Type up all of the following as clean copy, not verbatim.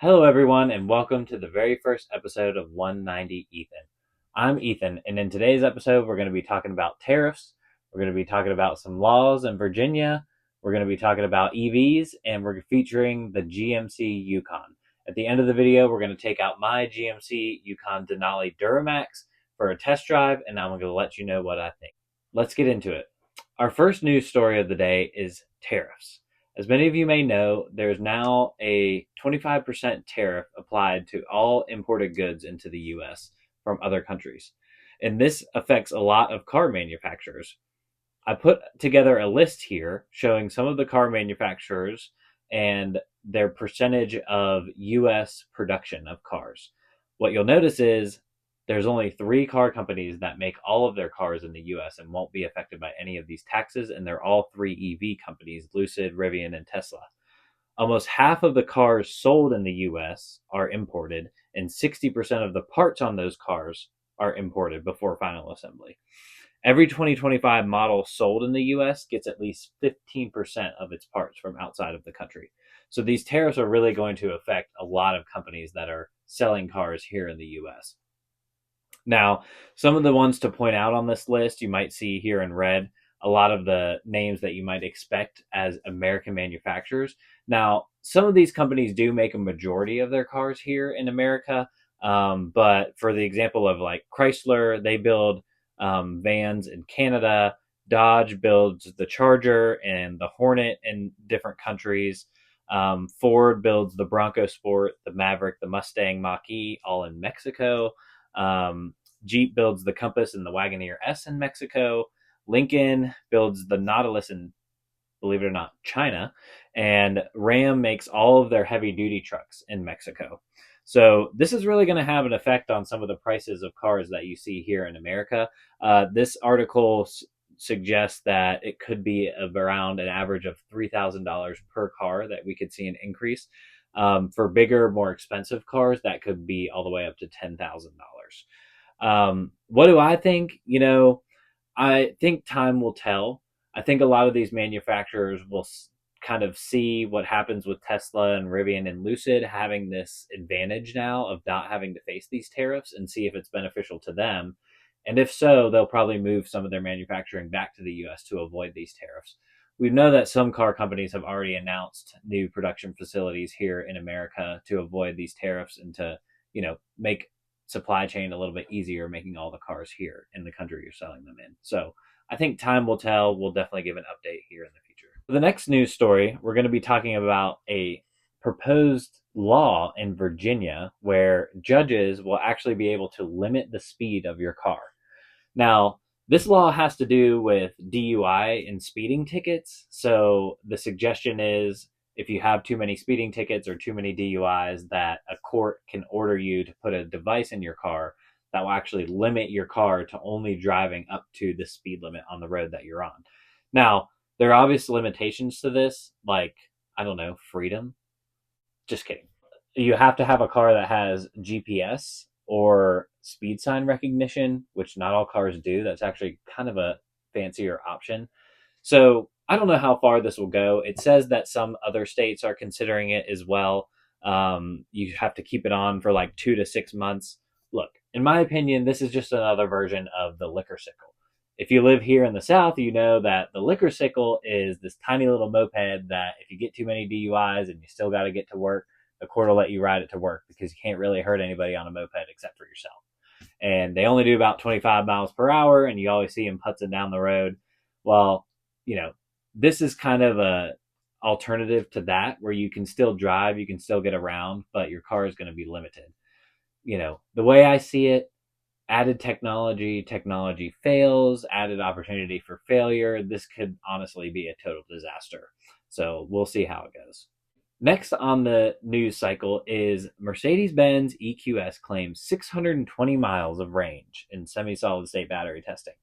Hello, everyone, and welcome to the very first episode of 190 Ethan. I'm Ethan, and in today's episode, we're going to be talking about tariffs. We're going to be talking about some laws in Virginia. We're going to be talking about EVs, and we're featuring the GMC Yukon. At the end of the video, we're going to take out my GMC Yukon Denali Duramax for a test drive, and I'm going to let you know what I think. Let's get into it. Our first news story of the day is tariffs. As many of you may know, there's now a 25% tariff applied to all imported goods into the US from other countries. And this affects a lot of car manufacturers. I put together a list here showing some of the car manufacturers and their percentage of US production of cars. What you'll notice is there's only 3 car companies that make all of their cars in the US and won't be affected by any of these taxes, and they're all 3 EV companies, Lucid, Rivian, and Tesla. Almost half of the cars sold in the US are imported, and 60% of the parts on those cars are imported before final assembly. Every 2025 model sold in the US gets at least 15% of its parts from outside of the country. So these tariffs are really going to affect a lot of companies that are selling cars here in the US. Now, some of the ones to point out on this list, you might see here in red a lot of the names that you might expect as American manufacturers. Now, some of these companies do make a majority of their cars here in America, but for the example of like Chrysler, they build vans in Canada. Dodge builds the Charger and the Hornet in different countries. Ford builds the Bronco Sport, the Maverick, the Mustang Mach-E, all in Mexico. Jeep builds the Compass and the Wagoneer S in Mexico. Lincoln builds the Nautilus in, believe it or not, China. And Ram makes all of their heavy duty trucks in Mexico. So this is really going to have an effect on some of the prices of cars that you see here in America. This article suggests that it could be around an average of $3,000 per car that we could see an increase. For bigger, more expensive cars, that could be all the way up to $10,000. What do I think? I think time will tell. I think a lot of these manufacturers will kind of see what happens with Tesla and Rivian and Lucid having this advantage now of not having to face these tariffs and see if it's beneficial to them. And if so, they'll probably move some of their manufacturing back to the US to avoid these tariffs. We know that some car companies have already announced new production facilities here in America to avoid these tariffs and to, make supply chain a little bit easier, making all the cars here in the country you're selling them in. So I think time will tell. We'll definitely give an update here in the future. For the next news story, we're going to be talking about a proposed law in Virginia where judges will actually be able to limit the speed of your car. Now, this law has to do with DUI and speeding tickets. So the suggestion is if you have too many speeding tickets or too many DUIs, that a court can order you to put a device in your car that will actually limit your car to only driving up to the speed limit on the road that you're on. Now, there are obvious limitations to this, like, I don't know, freedom. Just kidding. You have to have a car that has GPS or speed sign recognition, which not all cars do. That's actually kind of a fancier option. So I don't know how far this will go. It says that some other states are considering it as well. You have to keep it on for like 2 to 6 months. Look, in my opinion, this is just another version of the liquor sickle. If you live here in the South, you know that the liquor sickle is this tiny little moped that if you get too many DUIs and you still got to get to work, the court will let you ride it to work because you can't really hurt anybody on a moped except for yourself. And they only do about 25 miles per hour, and you always see them putzing down the road. Well, this is kind of a alternative to that where you can still drive, you can still get around, but your car is going to be limited. The way I see it, added technology fails, added opportunity for failure. This could honestly be a total disaster. So we'll see how it goes. Next on the news cycle is Mercedes-Benz EQS claims 620 miles of range in semi-solid state battery testing.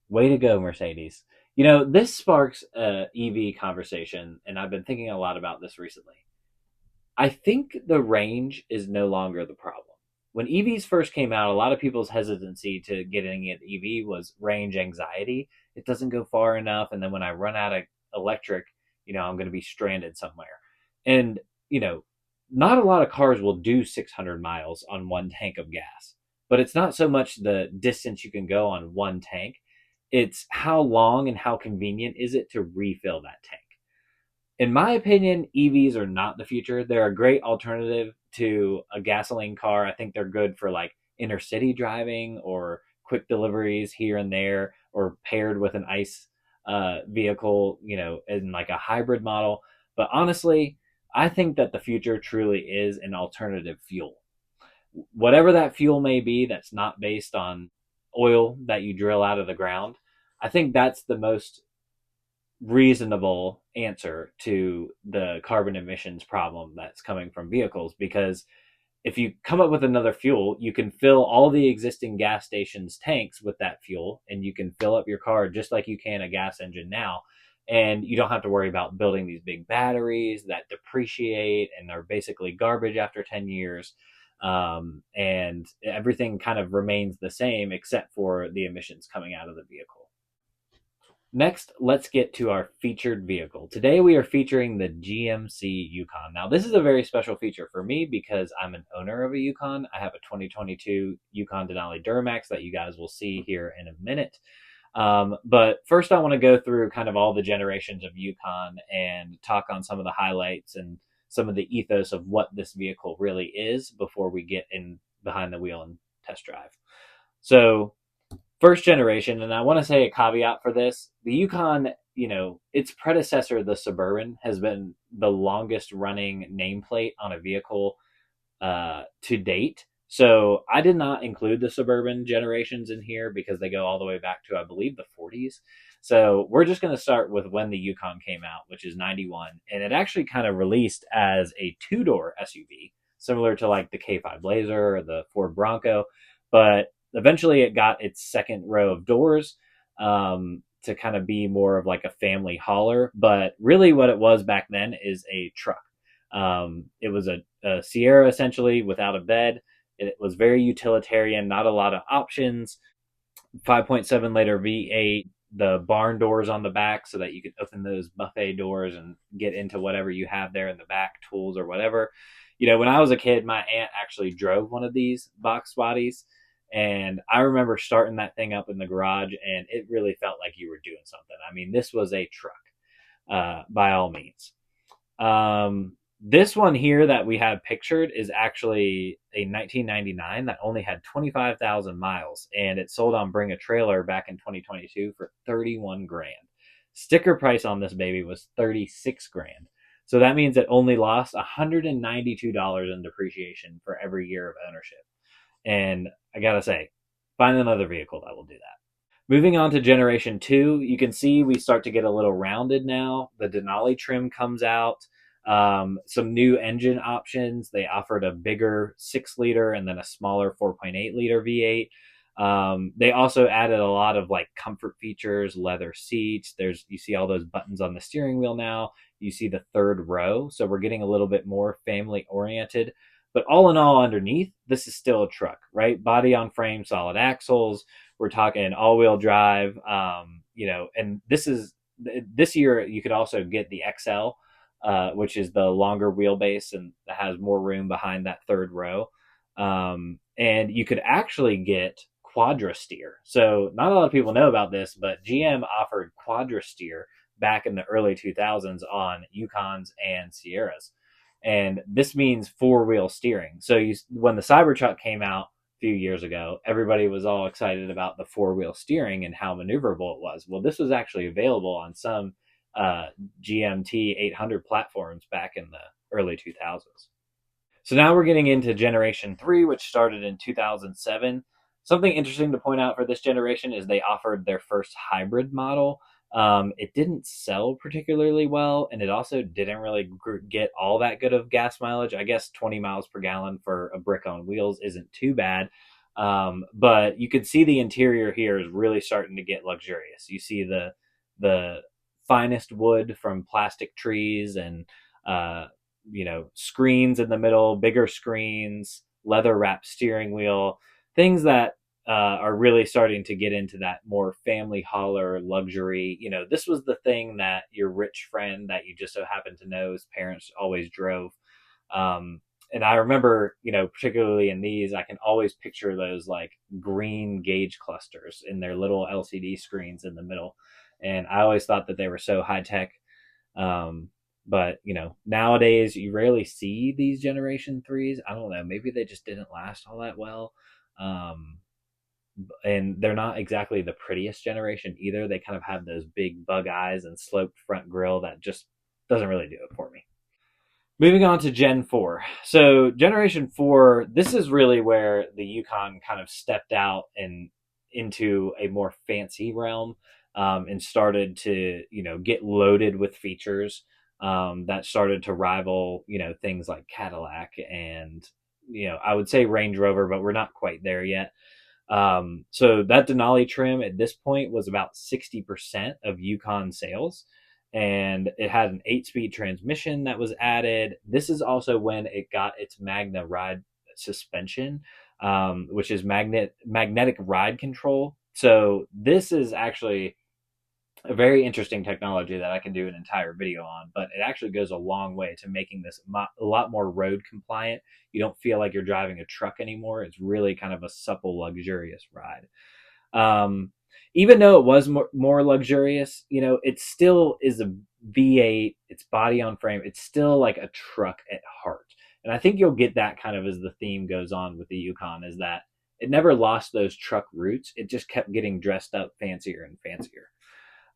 Way to go, Mercedes. This sparks a EV conversation, and I've been thinking a lot about this recently. I think the range is no longer the problem. When EVs first came out, a lot of people's hesitancy to getting an EV was range anxiety. It doesn't go far enough, and then when I run out of electric, I'm going to be stranded somewhere. And, not a lot of cars will do 600 miles on one tank of gas, but it's not so much the distance you can go on one tank. It's how long and how convenient is it to refill that tank. In my opinion, EVs are not the future. They're a great alternative to a gasoline car. I think they're good for like inner city driving or quick deliveries here and there, or paired with an ICE vehicle, in like a hybrid model. But honestly, I think that the future truly is an alternative fuel. Whatever that fuel may be, that's not based on oil that you drill out of the ground. I think that's the most reasonable answer to the carbon emissions problem that's coming from vehicles, because if you come up with another fuel, you can fill all the existing gas stations tanks with that fuel, and you can fill up your car just like you can a gas engine now. And you don't have to worry about building these big batteries that depreciate and are basically garbage after 10 years. And everything kind of remains the same except for the emissions coming out of the vehicle. Next, let's get to our featured vehicle. Today we are featuring the GMC Yukon. Now, this is a very special feature for me because I'm an owner of a Yukon. I have a 2022 Yukon Denali Duramax that you guys will see here in a minute. But first I want to go through kind of all the generations of Yukon and talk on some of the highlights and some of the ethos of what this vehicle really is before we get in behind the wheel and test drive. So first generation, and I want to say a caveat for this, the Yukon, its predecessor, the Suburban, has been the longest running nameplate on a vehicle to date. So I did not include the Suburban generations in here because they go all the way back to, I believe, the 40s. So we're just going to start with when the Yukon came out, which is 91. And it actually kind of released as a two-door SUV, similar to like the K5 Blazer or the Ford Bronco. But eventually it got its second row of doors to kind of be more of like a family hauler. But really what it was back then is a truck. It was a Sierra essentially without a bed. It was very utilitarian, not a lot of options. 5.7 liter V8, the barn doors on the back so that you could open those buffet doors and get into whatever you have there in the back, tools or whatever. When I was a kid, my aunt actually drove one of these box bodies. And I remember starting that thing up in the garage, and it really felt like you were doing something. I mean, this was a truck, by all means. This one here that we have pictured is actually a 1999 that only had 25,000 miles, and it sold on Bring a Trailer back in 2022 for 31 grand. Sticker price on this baby was 36 grand. So that means it only lost $192 in depreciation for every year of ownership. And I gotta say, find another vehicle that will do that. Moving on to generation 2, you can see we start to get a little rounded now. The Denali trim comes out. Some new engine options. They offered a bigger 6-liter and then a smaller 4.8-liter V8. They also added a lot of like comfort features, leather seats. You see all those buttons on the steering wheel now. You see the third row. So we're getting a little bit more family oriented. But all in all, underneath, this is still a truck, right? Body on frame, solid axles. We're talking all-wheel drive, and this year you could also get the XL, which is the longer wheelbase and has more room behind that third row. And you could actually get Quadra Steer. So not a lot of people know about this, but GM offered Quadra Steer back in the early 2000s on Yukons and Sierras. And this means four-wheel steering. So when the Cybertruck came out a few years ago, everybody was all excited about the four-wheel steering and how maneuverable it was. Well, this was actually available on some GMT 800 platforms back in the early 2000s. So now we're getting into generation 3, which started in 2007. Something interesting to point out for this generation is they offered their first hybrid model. It didn't sell particularly well, and it also didn't really get all that good of gas mileage. I guess 20 miles per gallon for a brick on wheels isn't too bad. But you can see the interior here is really starting to get luxurious. You see the finest wood from plastic trees and screens in the middle, bigger screens, leather wrapped steering wheel, things that are really starting to get into that more family hauler luxury. This was the thing that your rich friend that you just so happen to know's parents always drove. And I remember, particularly in these, I can always picture those like green gauge clusters in their little LCD screens in the middle. And I always thought that they were so high tech. Um, but nowadays you rarely see these Generation threes. I don't know. Maybe they just didn't last all that well. Um, and they're not exactly the prettiest generation either. They kind of have those big bug eyes and sloped front grille that just doesn't really do it for me. Moving on to Gen 4. So, Generation 4, this is really where the Yukon kind of stepped out and into a more fancy realm, and started to, get loaded with features, that started to rival, things like Cadillac and, I would say Range Rover, but we're not quite there yet. So that Denali trim at this point was about 60% of Yukon sales. And it had an 8-speed transmission that was added. This is also when it got its Magna Ride suspension, which is magnetic ride control. So this is actually a very interesting technology that I can do an entire video on, but it actually goes a long way to making this a lot more road compliant. You don't feel like you're driving a truck anymore. It's really kind of a supple, luxurious ride. Um, Even though it was more luxurious, it still is a V8. It's body on frame. It's still like a truck at heart. And I think you'll get that kind of as the theme goes on with the Yukon, is that it never lost those truck roots. It just kept getting dressed up fancier and fancier.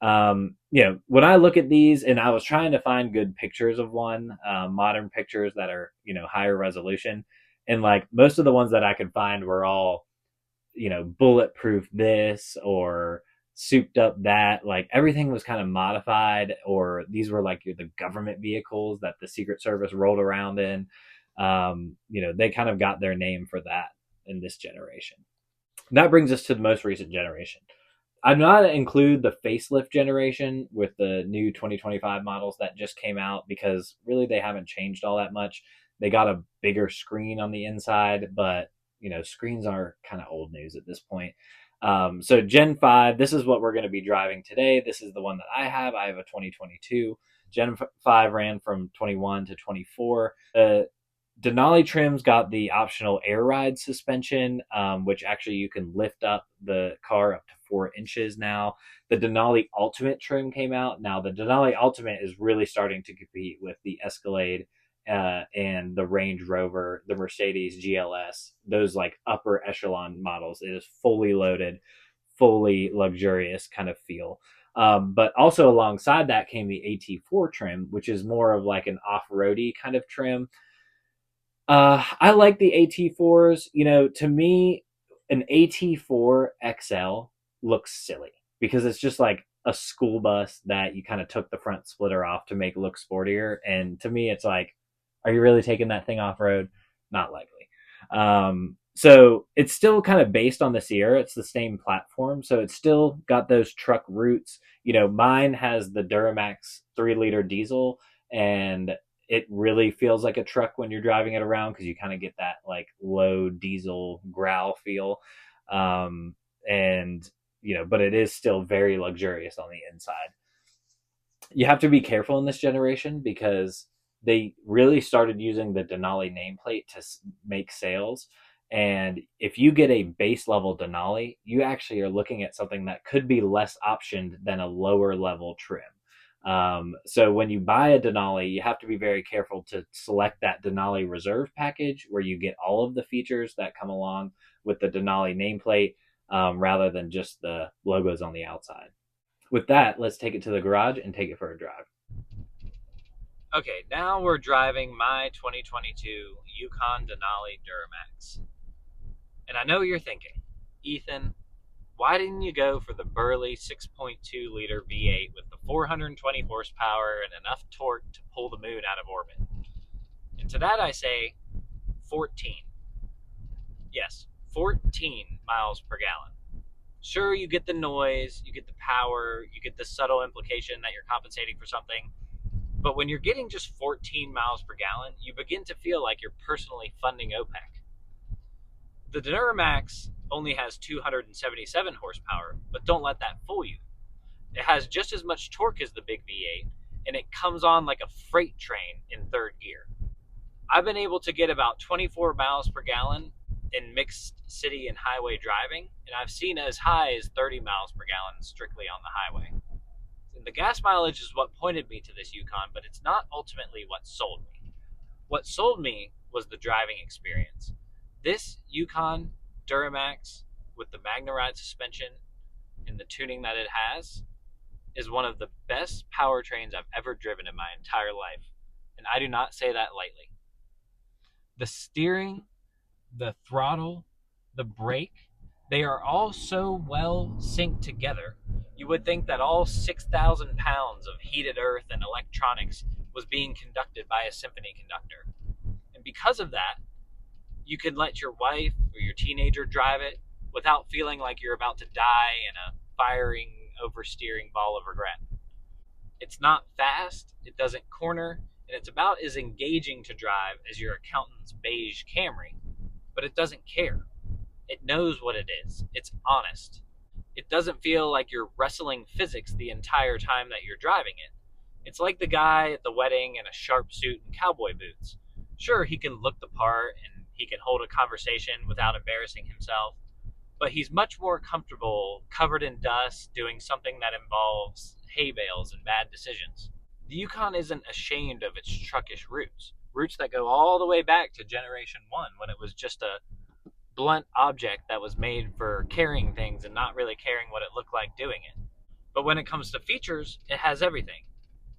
When I look at these, and I was trying to find good pictures of one, modern pictures that are, higher resolution. And like most of the ones that I could find were all, bulletproof this or souped up that. Like everything was kind of modified, or these were like the government vehicles that the Secret Service rolled around in. They kind of got their name for that in this generation. And that brings us to the most recent generation. I'm not include the facelift generation with the new 2025 models that just came out, because really they haven't changed all that much. They got a bigger screen on the inside, but screens are kind of old news at this point. So Gen 5, this is what we're going to be driving today. This is the one that I have. I have a 2022. Gen 5 ran from 21 to 24. Denali trims got the optional air ride suspension, which actually you can lift up the car up to 4 inches now. The Denali Ultimate trim came out. Now, the Denali Ultimate is really starting to compete with the Escalade, and the Range Rover, the Mercedes GLS, those like upper echelon models. It is fully loaded, fully luxurious kind of feel. But also alongside that came the AT4 trim, which is more of like an off-roady kind of trim. I like the AT4s. To me, an AT4 XL looks silly because it's just like a school bus that you kind of took the front splitter off to make look sportier. And to me, it's like, are you really taking that thing off road? Not likely. So it's still kind of based on the Sierra. It's the same platform. So it's still got those truck roots. Mine has the Duramax 3-liter diesel, and it really feels like a truck when you're driving it around, because you kind of get that like low diesel growl feel. And, but it is still very luxurious on the inside. You have to be careful in this generation because they really started using the Denali nameplate to make sales. And if you get a base level Denali, you actually are looking at something that could be less optioned than a lower level trim. So when you buy a Denali, you have to be very careful to select that Denali Reserve package, where you get all of the features that come along with the Denali nameplate, rather than just the logos on the outside. With that, let's take it to the garage and take it for a drive. Okay, now we're driving my 2022 Yukon Denali Duramax. And I know you're thinking, Ethan, why didn't you go for the burly 6.2-liter V8 with the 420 horsepower and enough torque to pull the moon out of orbit? And to that I say, 14. Yes, 14 miles per gallon. Sure, you get the noise, you get the power, you get the subtle implication that you're compensating for something, but when you're getting just 14 miles per gallon, you begin to feel like you're personally funding OPEC. The Duramax only has 277 horsepower, but don't let that fool you. It has just as much torque as the big V8, and it comes on like a freight train in third gear. I've been able to get about 24 miles per gallon in mixed city and highway driving, and I've seen as high as 30 miles per gallon strictly on the highway. And the gas mileage is what pointed me to this Yukon, but it's not ultimately what sold me. What sold me was the driving experience. This Yukon Duramax with the MagneRide suspension and the tuning that it has is one of the best powertrains I've ever driven in my entire life. And I do not say that lightly. The steering, the throttle, the brake, they are all so well synced together. You would think that all 6,000 pounds of heated earth and electronics was being conducted by a symphony conductor. And because of that, you can let your wife or your teenager drive it without feeling like you're about to die in a firing, oversteering ball of regret. It's not fast, it doesn't corner, and it's about as engaging to drive as your accountant's beige Camry. But it doesn't care. It knows what it is. It's honest. It doesn't feel like you're wrestling physics the entire time that you're driving it. It's like the guy at the wedding in a sharp suit and cowboy boots. Sure, he can look the part and he can hold a conversation without embarrassing himself, but he's much more comfortable covered in dust doing something that involves hay bales and bad decisions. The Yukon isn't ashamed of its truckish roots that go all the way back to Generation 1 when it was just a blunt object that was made for carrying things and not really caring what it looked like doing it. But when it comes to features, it has everything.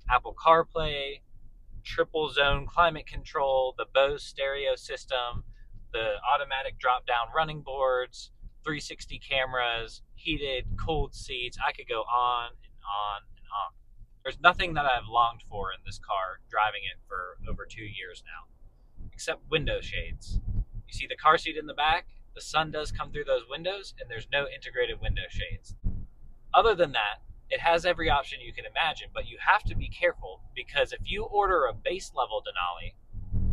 Apple CarPlay, triple zone climate control, the Bose stereo system, the automatic drop down running boards, 360 cameras, heated, cooled seats. I could go on and on and on. There's nothing that I've longed for in this car driving it for over 2 years now, except window shades. You see the car seat in the back, the sun does come through those windows, and there's no integrated window shades. Other than that, it has every option you can imagine, but you have to be careful because if you order a base level Denali,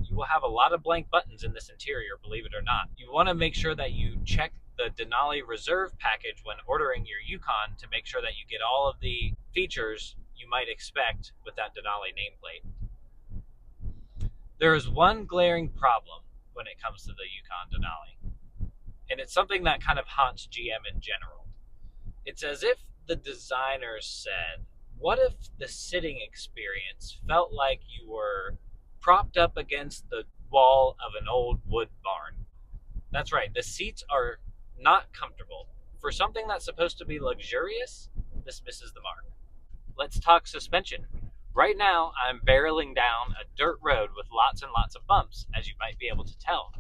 you will have a lot of blank buttons in this interior, believe it or not. You want to make sure that you check the Denali Reserve package when ordering your Yukon to make sure that you get all of the features you might expect with that Denali nameplate. There is one glaring problem when it comes to the Yukon Denali, and it's something that kind of haunts GM in general. It's as if the designers said, what if the sitting experience felt like you were propped up against the wall of an old wood barn? That's right, the seats are not comfortable. For something that's supposed to be luxurious, this misses the mark. Let's talk suspension. Right now, I'm barreling down a dirt road with lots and lots of bumps, as you might be able to tell.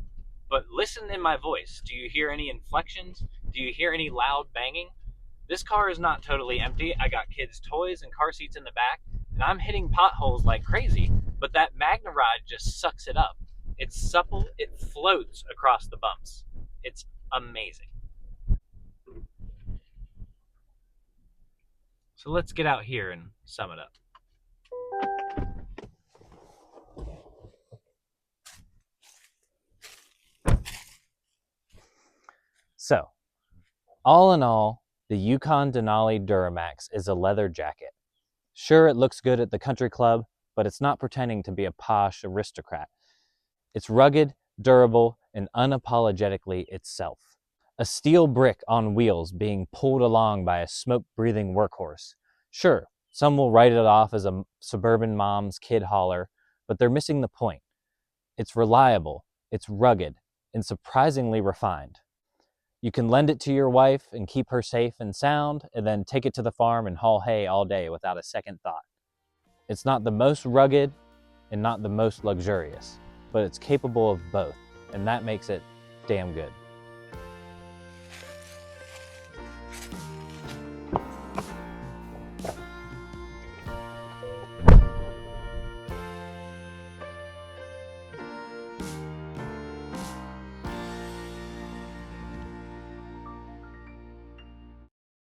But listen in my voice. Do you hear any inflections? Do you hear any loud banging? This car is not totally empty. I got kids' toys and car seats in the back, and I'm hitting potholes like crazy, but that MagneRide just sucks it up. It's supple, it floats across the bumps. It's amazing. So let's get out here and sum it up. So, all in all, the Yukon Denali Duramax is a leather jacket. Sure, it looks good at the country club, but it's not pretending to be a posh aristocrat. It's rugged, durable, and unapologetically itself. A steel brick on wheels being pulled along by a smoke-breathing workhorse. Sure, some will write it off as a suburban mom's kid hauler, but they're missing the point. It's reliable, it's rugged, and surprisingly refined. You can lend it to your wife and keep her safe and sound, and then take it to the farm and haul hay all day without a second thought. It's not the most rugged and not the most luxurious, but it's capable of both, and that makes it damn good.